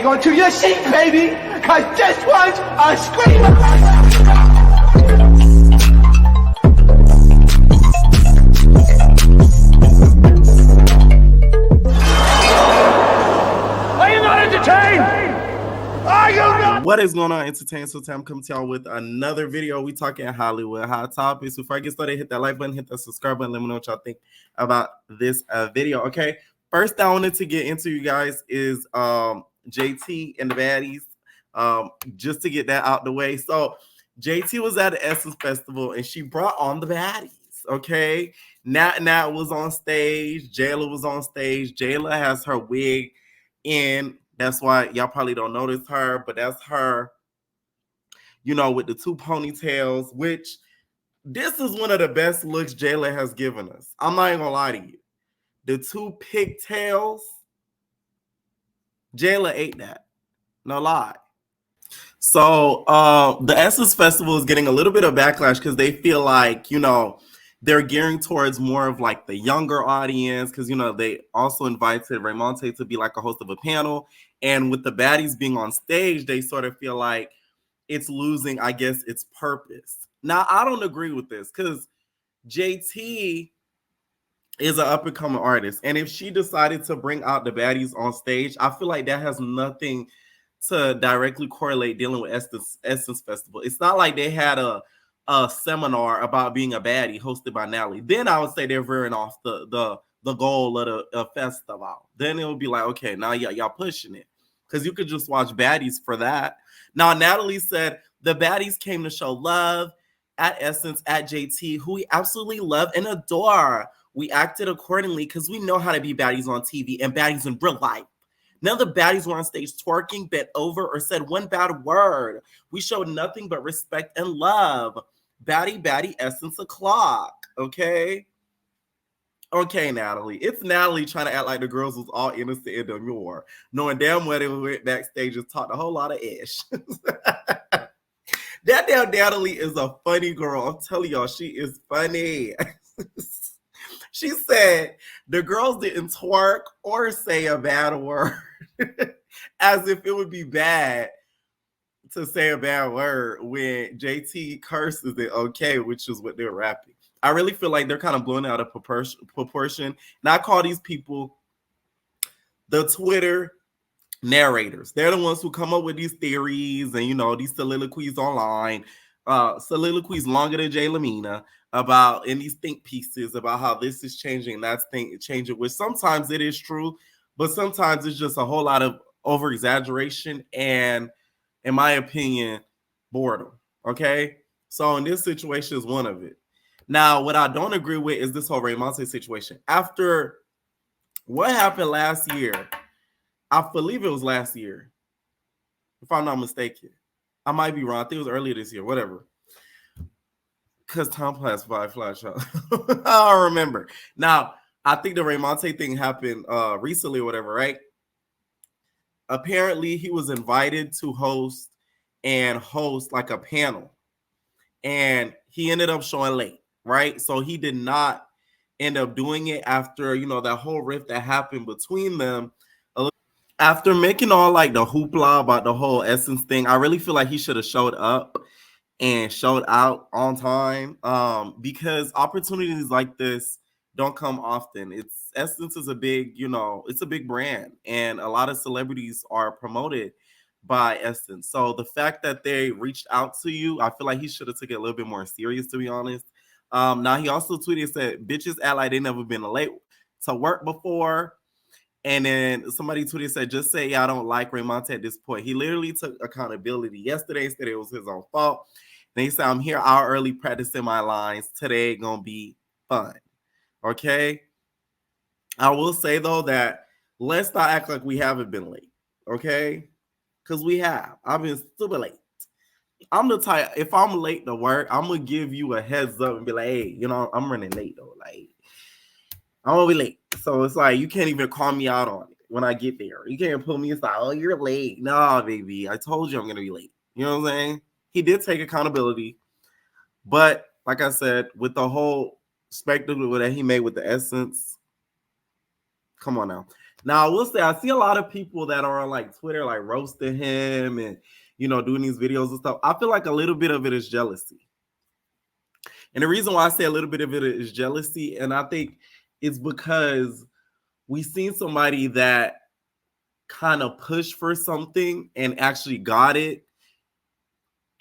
hang on to your seat, baby, because this one's a screamer. What is going on, Entertainment? So I'm coming to y'all with another video. We talking Hollywood hot topics. Before I get started, hit that like button, hit that subscribe button. Let me know what y'all think about this video. Okay, first I wanted to get into, you guys, is JT and the Baddies. Just to get that out the way. So JT was at the Essence Festival and she brought on the Baddies. Okay, Nat was on stage. Jayla was on stage. Jayla has her wig in. That's why y'all probably don't notice her, but that's her, you know, with the two ponytails, which this is one of the best looks Jayla has given us. I'm not even gonna lie to you. The two pigtails, Jayla ate that. No lie. So the Essence Festival is getting a little bit of backlash because they feel like, you know, they're gearing towards more of like the younger audience, because, you know, they also invited Raymonte to be like a host of a panel. And with the Baddies being on stage, they sort of feel like it's losing, I guess, its purpose. Now, I don't agree with this because JT is an up-and-coming artist. And if she decided to bring out the Baddies on stage, I feel like that has nothing to directly correlate dealing with Essence Festival. It's not like they had a seminar about being a baddie hosted by Natalie. Then I would say they're veering off the goal of the festival. Then it would be like, okay, now y'all pushing it, because you could just watch Baddies for that. Now Natalie said the Baddies came to show love at Essence, at JT, who we absolutely love and adore. We acted accordingly because we know how to be baddies on TV and baddies in real life. None of the baddies were on stage twerking, bent over, or said one bad word. We showed nothing but respect and love. Baddie Essence o'clock. Okay? Okay, Natalie. It's Natalie trying to act like the girls was all innocent and demure, knowing damn well they went backstage and talked a whole lot of ish. That damn Natalie is a funny girl. I'm telling y'all, she is funny. She said the girls didn't twerk or say a bad word, as if it would be bad to say a bad word when JT curses it okay, which is what they're rapping. I really feel like they're kind of blown out of proportion. And I call these people the Twitter narrators. They're the ones who come up with these theories and, you know, these soliloquies online, soliloquies longer than Jay Lamina, about in these think pieces about how this is changing, that's changing, which sometimes it is true, but sometimes it's just a whole lot of over exaggeration and, in my opinion, boredom. Okay, so in this situation is one of it. Now, what I don't agree with is this whole Raymonte situation. After what happened last year, I believe it was last year, if I'm not mistaken. I might be wrong. I think it was earlier this year, whatever. Because time passed by flash out. I don't remember. Now, I think the Raymonte thing happened recently or whatever, right? Apparently, he was invited to host like a panel. And he ended up showing late, right? So he did not end up doing it after, you know, that whole rift that happened between them. After making all like the hoopla about the whole Essence thing, I really feel like he should have showed up and showed out on time, because opportunities like this don't come often. Essence is a big, you know, it's a big brand, and a lot of celebrities are promoted by Essence. So the fact that they reached out to you, I feel like he should have took it a little bit more serious, to be honest. Now he also tweeted, said, bitches act like they never been late to work before. And then somebody tweeted, said, just say y'all don't like Raymonte at this point. He literally took accountability yesterday, said it was his own fault. Then he said, I'm here hour early practicing my lines. Today gonna be fun. Okay? I will say, though, that let's not act like we haven't been late. Okay? Because we have. I've been super late. I'm the type, if I'm late to work, I'm going to give you a heads up and be like, hey, you know, I'm running late, though. Like, I'm going to be late. So it's like, you can't even call me out on it when I get there. You can't pull me aside. Oh, you're late. No, baby. I told you I'm going to be late. You know what I'm saying? He did take accountability. But like I said, with the whole spectacle that he made with the Essence, come on now. Now I will say I see a lot of people that are on like Twitter like roasting him and doing these videos and stuff. I feel like a little bit of it is jealousy. And the reason why I say a little bit of it is jealousy, and I think it's because we seen somebody that kind of pushed for something and actually got it,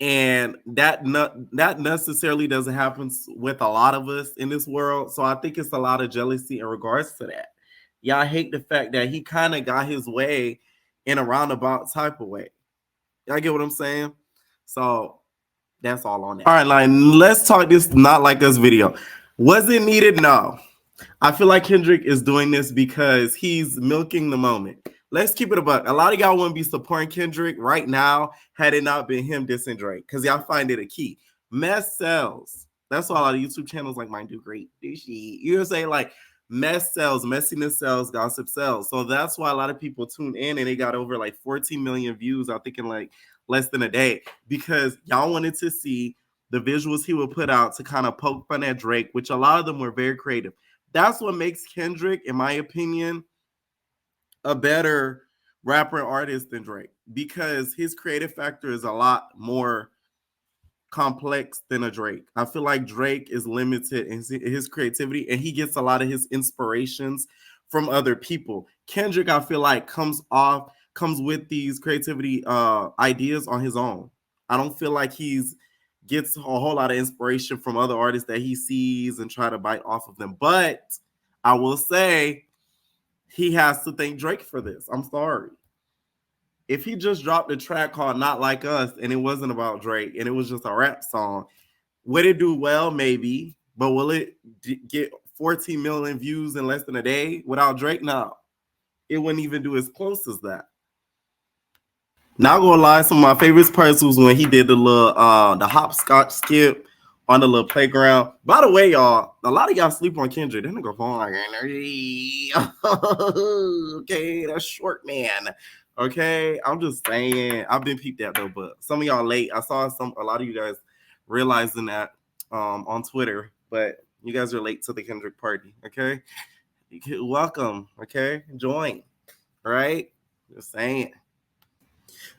and that necessarily doesn't happen with a lot of us in this world. So I think it's a lot of jealousy in regards to that. Yeah, I hate the fact that he kind of got his way in a roundabout type of way. Y'all get what I'm saying? So that's all on that. All right, like let's talk this not like us video. Was it needed? No. I feel like Kendrick is doing this because he's milking the moment. Let's keep it a buck. A lot of y'all wouldn't be supporting Kendrick right now had it not been him dissing Drake, because y'all find it a key. Mess sells. That's why a lot of YouTube channels like mine do great. You know what I'm saying? Like, mess sells, messiness sells, gossip sells. So that's why a lot of people tune in, and they got over like 14 million views, I think, in like less than a day, because y'all wanted to see the visuals he would put out to kind of poke fun at Drake, which a lot of them were very creative. That's what makes Kendrick, in my opinion, a better rapper and artist than Drake, because his creative factor is a lot more complex than a Drake. I feel like Drake is limited in his creativity, and he gets a lot of his inspirations from other people. Kendrick, I feel like, comes with these creativity ideas on his own. I don't feel like he's gets a whole lot of inspiration from other artists that he sees and try to bite off of them. But I will say he has to thank Drake for this. I'm sorry. If he just dropped a track called Not Like Us and it wasn't about Drake and it was just a rap song, would it do well? Maybe. But will it get 14 million views in less than a day without Drake? No. It wouldn't even do as close as that. Not gonna lie, some of my favorite parts was when he did the little the hopscotch skip on the little playground. By the way, y'all, a lot of y'all sleep on Kendrick. That nigga phone like energy. Okay, that's short man. Okay, I'm just saying. I've been peeped at though, but some of y'all late. I saw a lot of you guys realizing that on Twitter, but you guys are late to the Kendrick party. Okay, welcome. Okay, join. All right, just saying.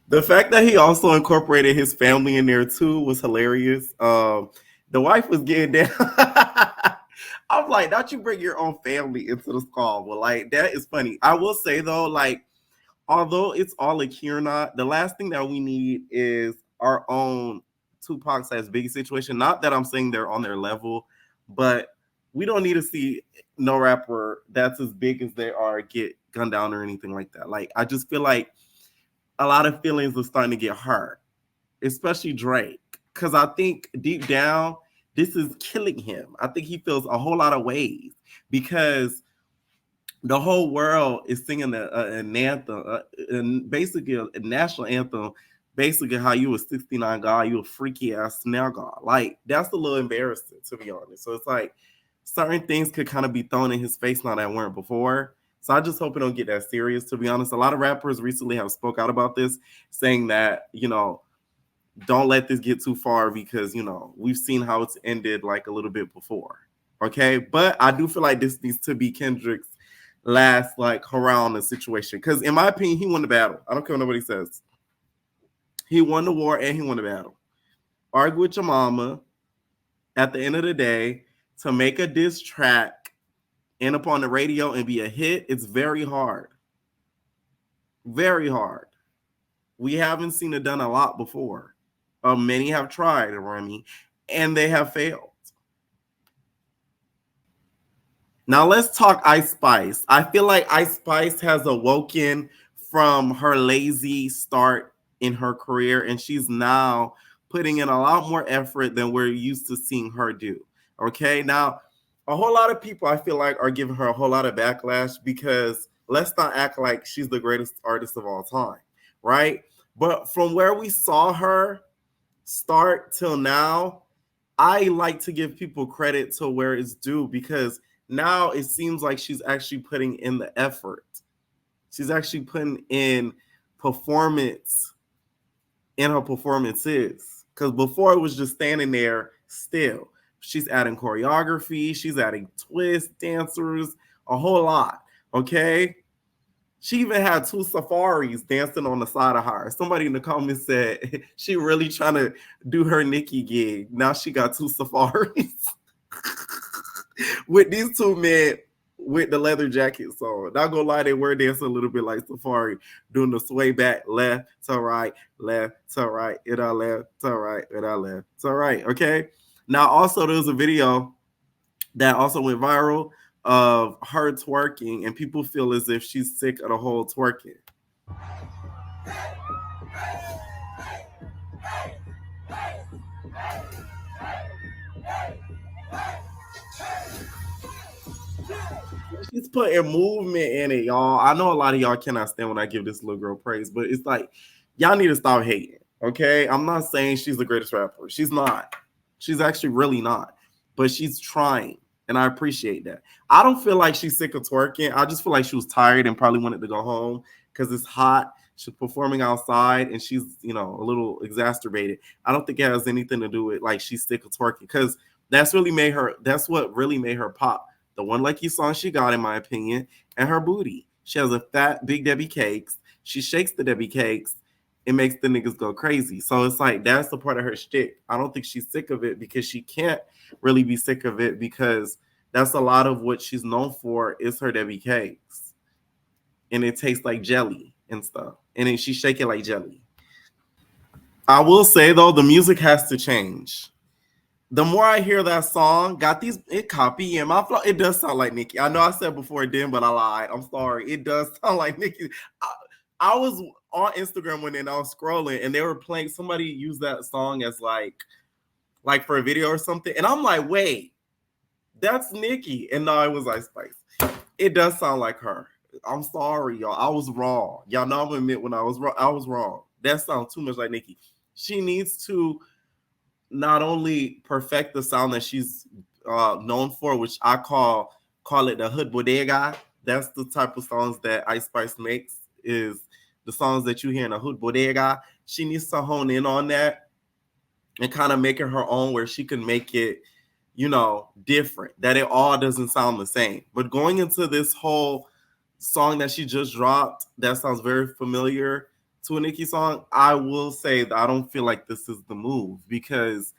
The fact that he also incorporated his family in there too was hilarious. The wife was getting down. I'm like, don't you bring your own family into the call? Well, like, that is funny. I will say though, like, although it's all a key or not, the last thing that we need is our own Tupac / Biggie situation. Not that I'm saying they're on their level, but we don't need to see no rapper that's as big as they are get gunned down or anything like that. Like, I just feel like a lot of feelings are starting to get hurt, especially Drake, because I think deep down, this is killing him. I think he feels a whole lot of ways because the whole world is singing an anthem, and basically a national anthem, basically how you a 69 guy, you a freaky ass snare god. Like, that's a little embarrassing, to be honest. So it's like certain things could kind of be thrown in his face now that weren't before. So I just hope it don't get that serious, to be honest. A lot of rappers recently have spoke out about this, saying that, don't let this get too far because, we've seen how it's ended like a little bit before. Okay. But I do feel like this needs to be Kendrick's last like hurrah on the situation. Because in my opinion, he won the battle. I don't care what nobody says. He won the war and he won the battle. Argue with your mama at the end of the day to make a diss track, end up on the radio and be a hit. It's very hard. Very hard. We haven't seen it done a lot before. Many have tried, Remy, and they have failed. Now let's talk Ice Spice. I feel like Ice Spice has awoken from her lazy start in her career, and she's now putting in a lot more effort than we're used to seeing her do. Okay, now a whole lot of people I feel like are giving her a whole lot of backlash because let's not act like she's the greatest artist of all time, right? But from where we saw her start till now, I like to give people credit to where it's due because now it seems like she's actually putting in the effort. She's actually putting in performance in her performances. Because before it was just standing there still. She's adding choreography, she's adding twists, dancers, a whole lot. Okay. She even had 2 safaris dancing on the side of her. Somebody in the comments said she really trying to do her Nicki gig. Now she got 2 safaris with these 2 men with the leather jackets on. Not gonna lie, they were dancing a little bit like Safari, doing the sway back, left to right, left to right, it all left to right, it all left to right. Okay. Now, also there was a video that also went viral of her twerking, and people feel as if she's sick of the whole twerking. She's putting movement in it, y'all. I know a lot of y'all cannot stand when I give this little girl praise, but it's like, y'all need to stop hating, okay? I'm not saying she's the greatest rapper. She's not. She's actually really not. But she's trying, and I appreciate that. I don't feel like she's sick of twerking. I just feel like she was tired and probably wanted to go home because it's hot. She's performing outside, and she's, you know, a little exacerbated. I don't think it has anything to do with, like, she's sick of twerking, because that's what really made her pop. The One Lucky song she got, in my opinion, and her booty. She has a fat Big Debbie Cakes. She shakes the Debbie Cakes. It makes the niggas go crazy. So it's like, that's the part of her shtick. I don't think she's sick of it, because she can't really be sick of it, because that's a lot of what she's known for is her Debbie Cakes. And it tastes like jelly and stuff. And then she shake it like jelly. I will say, though, the music has to change. The more I hear that song, it copy in my flow. It does sound like Nicki. I know I said before it didn't, but I lied. I'm sorry. It does sound like Nicki. I was on Instagram when I was scrolling, and they were playing. Somebody used that song as like for a video or something, and I'm like, wait, that's Nicki. And no, it was Ice Spice. It does sound like her. I'm sorry, y'all. I was wrong. Y'all know I'm gonna admit when I was wrong. I was wrong. That sounds too much like Nicki. She needs to not only perfect the sound that she's known for, which I call it the hood bodega. That's the type of songs that Ice Spice makes, is the songs that you hear in the hood bodega. She needs to hone in on that and kind of make it her own, where she can make it, you know, different, that it all doesn't sound the same. But going into this whole song that she just dropped, that sounds very familiar to a Nicki song, I will say that I don't feel like this is the move, because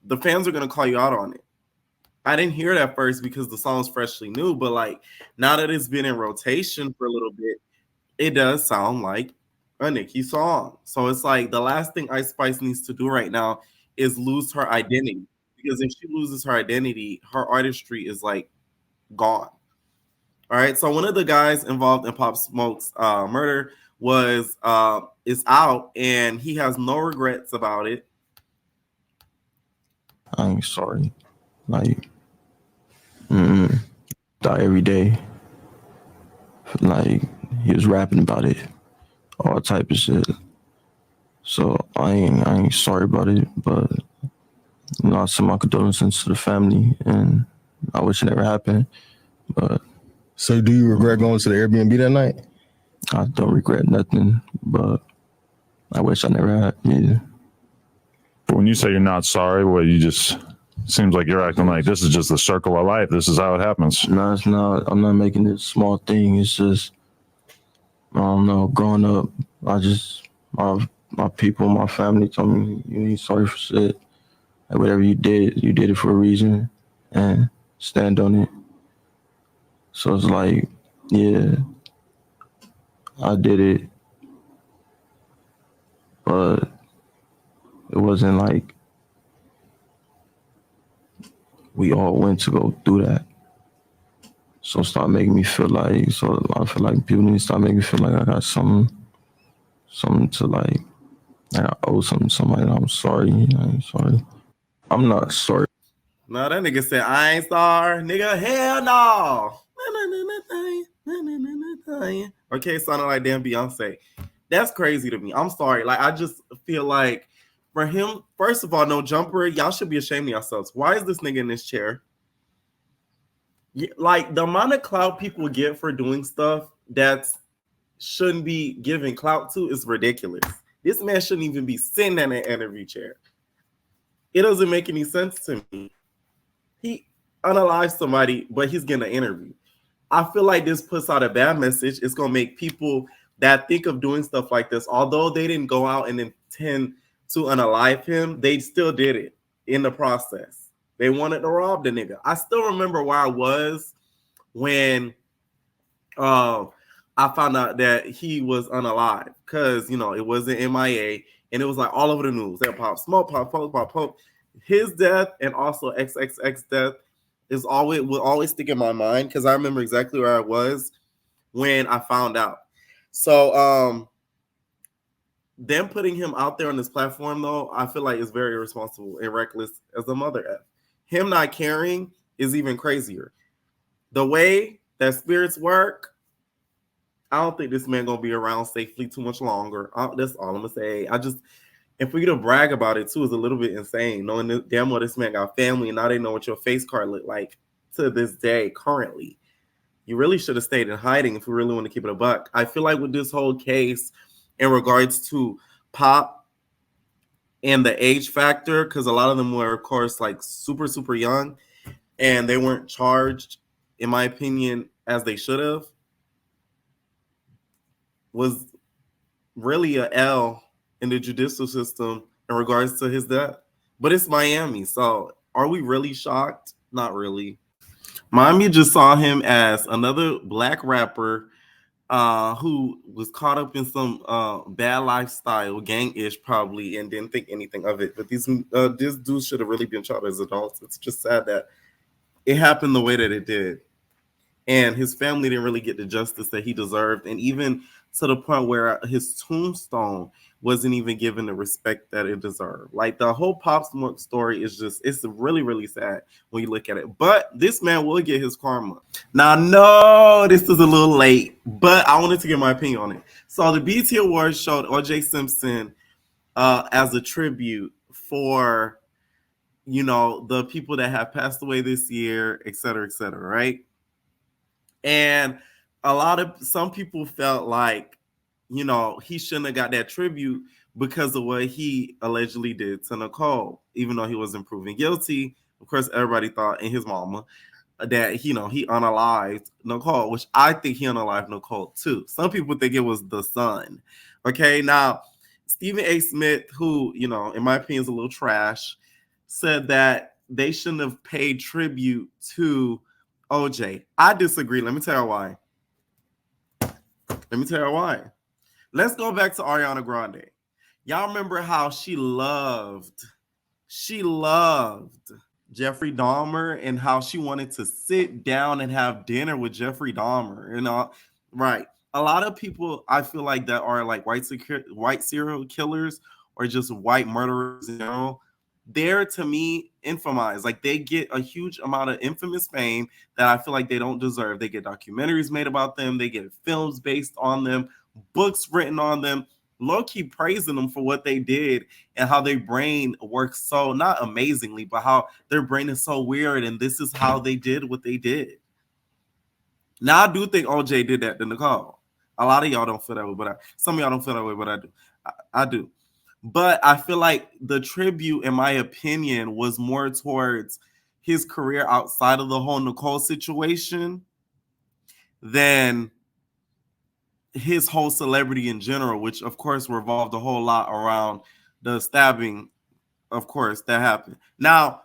the fans are going to call you out on it. I didn't hear it at first because the song's freshly new, but like, now that it's been in rotation for a little bit, it does sound like a Nicki song. So it's like, the last thing Ice Spice needs to do right now is lose her identity, because if she loses her identity, her artistry is like gone. All right. So one of the guys involved in Pop Smoke's murder is out, and he has no regrets about it. I ain't sorry. Like, die every day. Like, he was rapping about it, all type of shit. So I ain't sorry about it, but you know, I send my condolences to the family, and I wish it never happened. But so, do you regret going to the Airbnb that night? I don't regret nothing, but I wish I never had. Yeah. But when you say you're not sorry, well, you just seems like you're acting like this is just the circle of life. This is how it happens. No, it's not. I'm not making this small thing. It's just, I don't know. Growing up, my people, my family told me you ain't sorry for shit. Like, whatever you did it for a reason, and stand on it. So it's like, yeah, I did it, but it wasn't like we all went to go do that. So start making me feel like, I feel like people need to start making me feel like I got something to, like I owe something to somebody. I'm sorry. I ain't sorry. I'm not sorry. No, that nigga said, I ain't sorry. Nigga, hell no. Okay, sounding like damn Beyonce. That's crazy to me. I'm sorry. Like, I just feel like for him, first of all, no jumper. Y'all should be ashamed of yourselves. Why is this nigga in this chair? Like, the amount of clout people get for doing stuff that shouldn't be giving clout to is ridiculous. This man shouldn't even be sitting in an interview chair. It doesn't make any sense to me. He unalived somebody, but he's getting an interview. I feel like this puts out a bad message. It's gonna make people that think of doing stuff like this, although they didn't go out and intend to unalive him, they still did it in the process. They wanted to rob the nigga. I still remember where I was when I found out that he was unalive, because it wasn't MIA, and it was like all over the news. That Pop Smoke, Pop Poke, Pop Poke. His death and also XXX death will always stick in my mind, because I remember exactly where I was when I found out. So them putting him out there on this platform, though, I feel like is very irresponsible and reckless as a mother F. Him not caring is even crazier. The way that spirits work, I don't think this man gonna be around safely too much longer. That's all I'm gonna say. And for you to brag about it too is a little bit insane, knowing that damn well this man got family and now they know what your face card looked like to this day currently. You really should have stayed in hiding if we really want to keep it a buck. I feel like with this whole case in regards to Pop and the age factor, because a lot of them were, of course, like super, super young, and they weren't charged, in my opinion, as they should have, was really a L in the judicial system in regards to his death. But it's Miami, so are we really shocked? Not really. Miami just saw him as another black rapper who was caught up in some bad lifestyle, gang-ish probably, and didn't think anything of it. But this dude should have really been charged as adults. It's just sad that it happened the way that it did. And his family didn't really get the justice that he deserved. And even to the point where his tombstone wasn't even given the respect that it deserved. Like, the whole Pop Smoke story is it's really, really sad when you look at it. But this man will get his karma. Now, no, this is a little late, but I wanted to get my opinion on it. So the BET Awards showed O.J. Simpson as a tribute for, the people that have passed away this year, et cetera, right? And some people felt like, he shouldn't have got that tribute because of what he allegedly did to Nicole, even though he wasn't proven guilty. Of course, everybody thought, and his mama, that, he unalived Nicole, which I think he unalived Nicole too. Some people think it was the son. Okay, now, Stephen A. Smith, who, in my opinion is a little trash, said that they shouldn't have paid tribute to OJ. I disagree. Let me tell you why. Let's go back to Ariana Grande. Y'all remember how she loved Jeffrey Dahmer, and how she wanted to sit down and have dinner with Jeffrey Dahmer, right? A lot of people, I feel like, that are like white serial killers or just white murderers in general, they're, to me, infamous. Like, they get a huge amount of infamous fame that I feel like they don't deserve. They get documentaries made about them, they get films based on them, books written on them, low-key praising them for what they did and how their brain works so, not amazingly, but how their brain is so weird, and this is how they did what they did. Now, I do think OJ did that to Nicole. A lot of y'all don't feel that way, but some of y'all don't feel that way, but I do. I do. But I feel like the tribute, in my opinion, was more towards his career outside of the whole Nicole situation than his whole celebrity in general, which, of course, revolved a whole lot around the stabbing, of course, that happened. Now,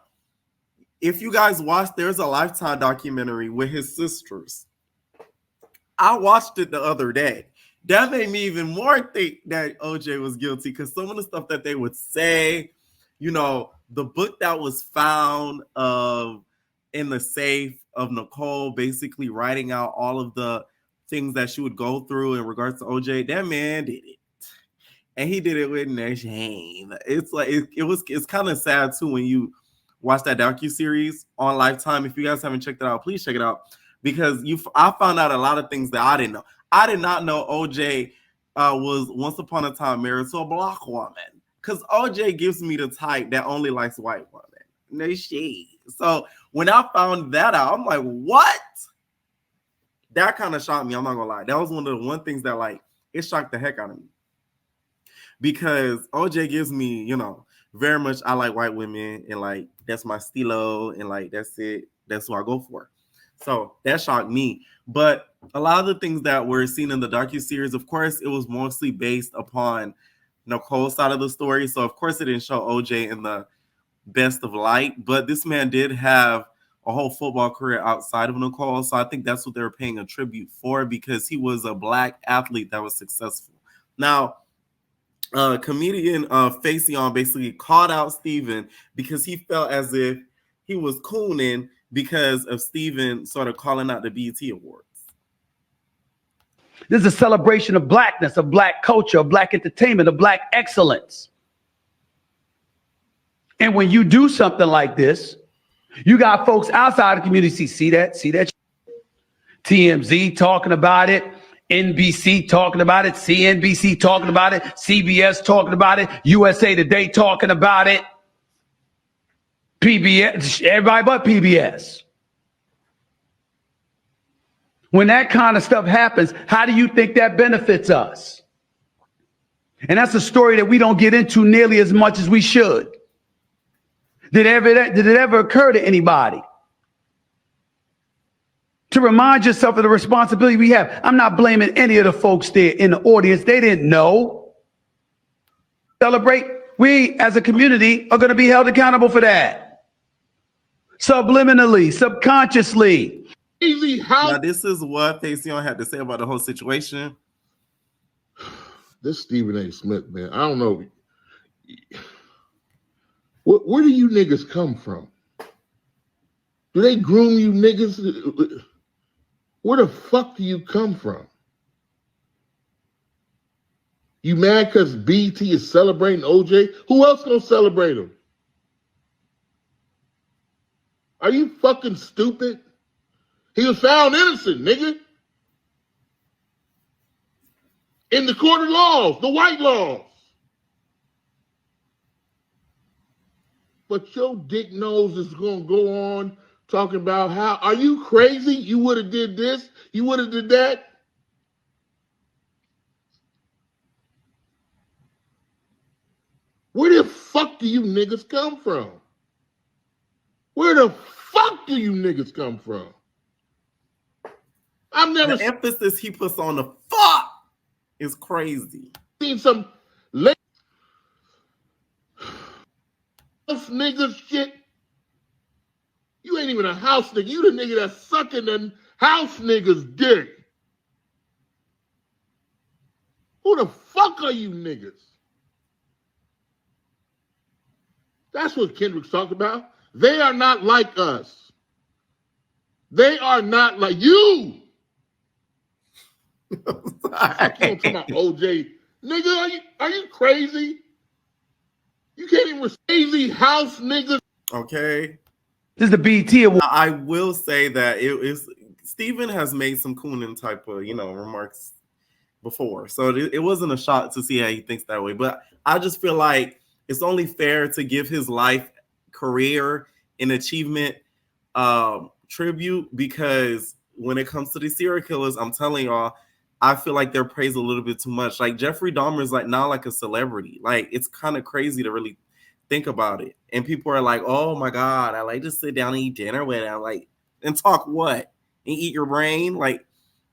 if you guys watched, there's a Lifetime documentary with his sisters. I watched it the other day. That made me even more think that OJ was guilty, because some of the stuff that they would say, the book that was found in the safe of Nicole, basically writing out all of the things that she would go through in regards to OJ, that man did it. And he did it with no shame. It's like, it's kind of sad too when you watch that docuseries on Lifetime. If you guys haven't checked it out, please check it out, because I found out a lot of things that I didn't know. I did not know OJ was once upon a time married to a black woman, because OJ gives me the type that only likes white women. No shade. So when I found that out, I'm like, what? That kind of shocked me. I'm not gonna lie. That was one of the things that, like, it shocked the heck out of me, because OJ gives me, very much, I like white women, and like that's my stilo, and like that's it. That's what I go for. So that shocked me. But a lot of the things that were seen in the docuseries, of course, it was mostly based upon Nicole's side of the story. So, of course, it didn't show OJ in the best of light. But this man did have a whole football career outside of Nicole. So I think that's what they were paying a tribute for, because he was a Black athlete that was successful. Now, comedian Faison basically called out Steven because he felt as if he was cooning because of Steven sort of calling out the BET Awards. This is a celebration of Blackness, of Black culture, of Black entertainment, of Black excellence. And when you do something like this, you got folks outside the community see that. TMZ talking about it, NBC talking about it, CNBC talking about it, CBS talking about it, USA Today talking about it, PBS, everybody but PBS. When that kind of stuff happens, how do you think that benefits us? And that's a story that we don't get into nearly as much as we should. Did it ever occur to anybody to remind yourself of the responsibility we have? I'm not blaming any of the folks there in the audience. They didn't know. Celebrate. We as a community are going to be held accountable for that. Subliminally, subconsciously. Now, this is what Faison had to say about the whole situation. This Stephen A. Smith, man, I don't know. Where do you niggas come from? Do they groom you niggas? Where the fuck do you come from? You mad because BT is celebrating OJ? Who else gonna celebrate him? Are you fucking stupid? He was found innocent, nigga. In the court of laws, the white laws. But your dick nose is gonna go on talking about how, are you crazy? You would have did this, you would have did that. Where the fuck do you niggas come from? Where the fuck do you niggas come from? I've never the emphasis he puts on the fuck is crazy. Seen some late house niggas shit. You ain't even a house nigga. You the nigga that's sucking them house niggas dick. Who the fuck are you niggas? That's what Kendrick's talking about. They are not like us. They are not like you. I'm talking about OJ. Nigga, are you crazy? You can't even crazy house niggas. Okay. This is the BT Award. I will say that it is Steven has made some cooning type of, remarks before. So it wasn't a shock to see how he thinks that way. But I just feel like it's only fair to give his life, career, and achievement tribute, because when it comes to these serial killers, I'm telling y'all, I feel like they're praised a little bit too much. Like Jeffrey Dahmer is like now like a celebrity. Like it's kind of crazy to really think about it. And people are like, oh my God, I like to sit down and eat dinner with him. Like, and talk what? And eat your brain? Like,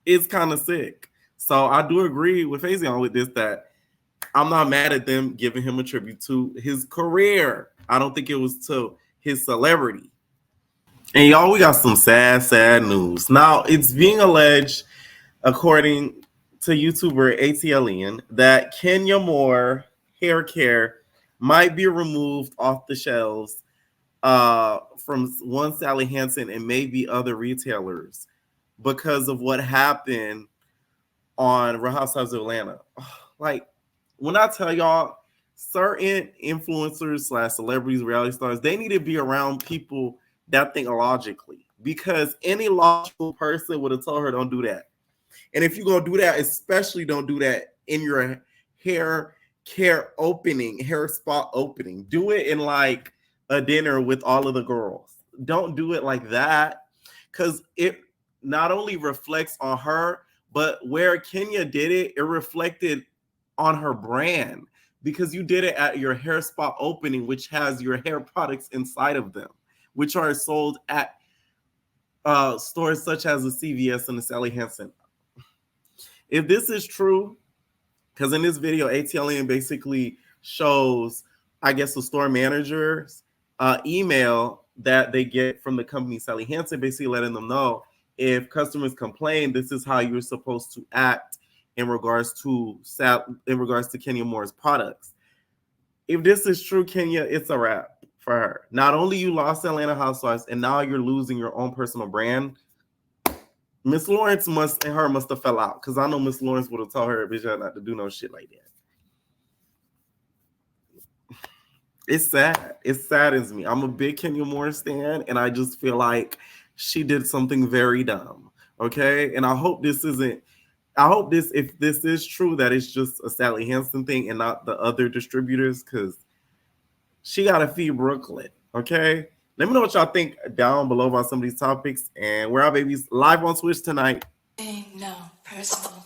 it's kind of sick. So I do agree with Faison with this, that I'm not mad at them giving him a tribute to his career. I don't think it was to his celebrity. And y'all, we got some sad news. Now, it's being alleged, according to YouTuber ATLian, that Kenya Moore hair care might be removed off the shelves from one Sally Hansen and maybe other retailers because of what happened on Real Housewives of Atlanta. Like, when I tell y'all, certain influencers / celebrities, reality stars, they need to be around people that think logically, because any logical person would have told her don't do that. And if you're going to do that, especially don't do that in your hair spot opening. Do it in like a dinner with all of the girls. Don't do it like that, because it not only reflects on her, but where Kenya did it, it reflected on her brand, because you did it at your hair spot opening, which has your hair products inside of them, which are sold at stores such as the CVS and the Sally Hansen. If this is true, because in this video, ATLN basically shows, I guess, the store managers email that they get from the company Sally Hansen, basically letting them know if customers complain, this is how you're supposed to act in regards to Kenya Moore's products. If this is true, Kenya, it's a wrap for her. Not only you lost Atlanta Housewives, and now you're losing your own personal brand. Miss Lawrence must have fell out, because I know Miss Lawrence would have told her bitch not to do no shit like that. It's sad. It saddens me. I'm a big Kenya Moore stan, and I just feel like she did something very dumb. Okay, and I hope this isn't. I hope this, if this is true, that it's just a Sally Hansen thing and not the other distributors, because she got to feed Brooklyn. Okay. Let me know what y'all think down below about some of these topics. And we're our babies live on Twitch tonight. No, personal.